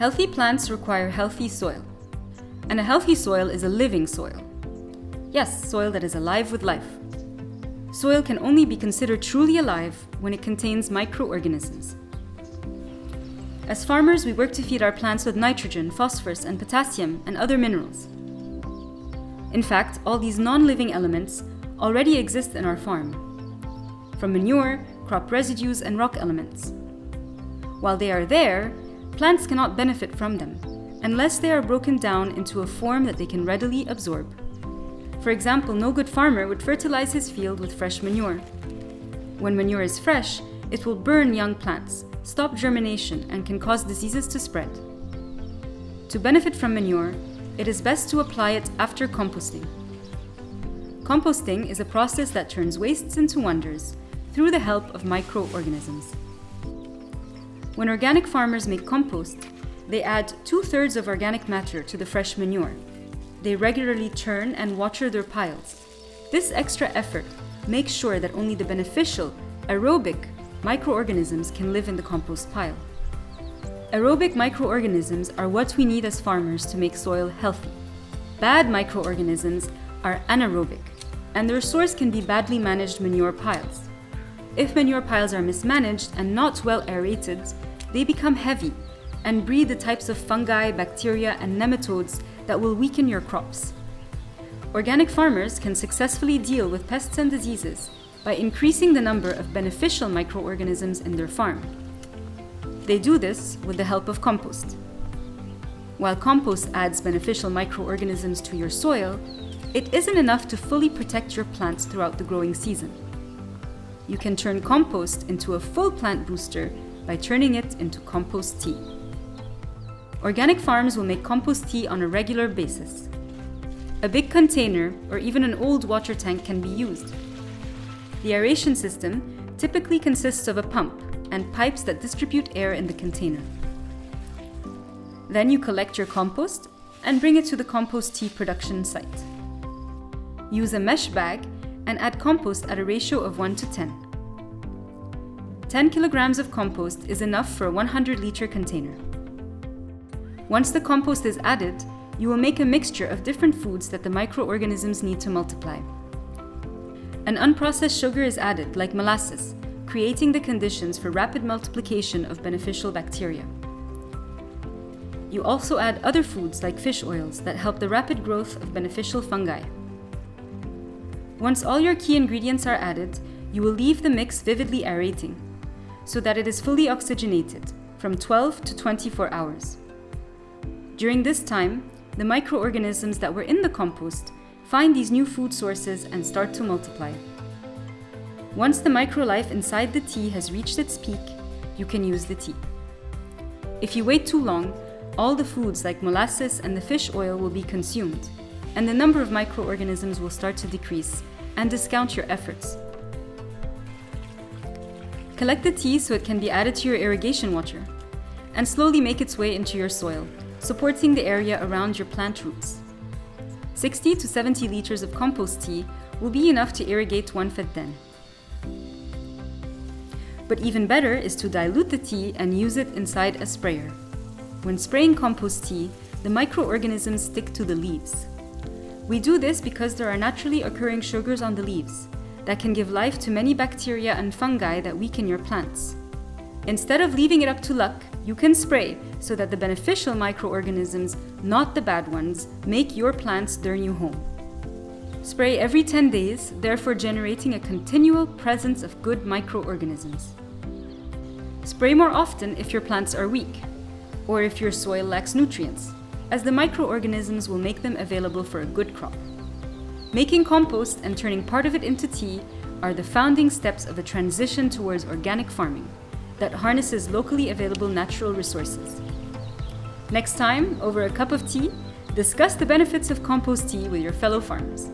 Healthy plants require healthy soil. And a healthy soil is a living soil. Yes, soil that is alive with life. Soil can only be considered truly alive when it contains microorganisms. As farmers, we work to feed our plants with nitrogen, phosphorus, and potassium, and other minerals. In fact, all these non-living elements already exist in our farm, from manure, crop residues, and rock elements. While they are there, plants cannot benefit from them, unless they are broken down into a form that they can readily absorb. For example, no good farmer would fertilize his field with fresh manure. When manure is fresh, it will burn young plants, stop germination, and can cause diseases to spread. To benefit from manure, it is best to apply it after composting. Composting is a process that turns wastes into wonders through the help of microorganisms. When organic farmers make compost, they add 2/3 of organic matter to the fresh manure. They regularly turn and water their piles. This extra effort makes sure that only the beneficial, aerobic microorganisms can live in the compost pile. Aerobic microorganisms are what we need as farmers to make soil healthy. Bad microorganisms are anaerobic, and their source can be badly managed manure piles. If manure piles are mismanaged and not well aerated, they become heavy and breed the types of fungi, bacteria, and nematodes that will weaken your crops. Organic farmers can successfully deal with pests and diseases by increasing the number of beneficial microorganisms in their farm. They do this with the help of compost. While compost adds beneficial microorganisms to your soil, it isn't enough to fully protect your plants throughout the growing season. You can turn compost into a full plant booster by turning it into compost tea. Organic farms will make compost tea on a regular basis. A big container or even an old water tank can be used. The aeration system typically consists of a pump and pipes that distribute air in the container. Then you collect your compost and bring it to the compost tea production site. Use a mesh bag and add compost at a ratio of 1:10. 10 kilograms of compost is enough for a 100-liter container. Once the compost is added, you will make a mixture of different foods that the microorganisms need to multiply. An unprocessed sugar is added, like molasses, creating the conditions for rapid multiplication of beneficial bacteria. You also add other foods like fish oils that help the rapid growth of beneficial fungi. Once all your key ingredients are added, you will leave the mix vividly aerating, so that it is fully oxygenated from 12 to 24 hours. During this time, the microorganisms that were in the compost find these new food sources and start to multiply. Once the microlife inside the tea has reached its peak, you can use the tea. If you wait too long, all the foods like molasses and the fish oil will be consumed, and the number of microorganisms will start to decrease and discount your efforts. Collect the tea so it can be added to your irrigation water, and slowly make its way into your soil, supporting the area around your plant roots. 60 to 70 liters of compost tea will be enough to irrigate one feddan. But even better is to dilute the tea and use it inside a sprayer. When spraying compost tea, the microorganisms stick to the leaves. We do this because there are naturally occurring sugars on the leaves that can give life to many bacteria and fungi that weaken your plants. Instead of leaving it up to luck, you can spray so that the beneficial microorganisms, not the bad ones, make your plants their new home. Spray every 10 days, therefore generating a continual presence of good microorganisms. Spray more often if your plants are weak, or if your soil lacks nutrients, as the microorganisms will make them available for a good crop. Making compost and turning part of it into tea are the founding steps of a transition towards organic farming that harnesses locally available natural resources. Next time, over a cup of tea, discuss the benefits of compost tea with your fellow farmers.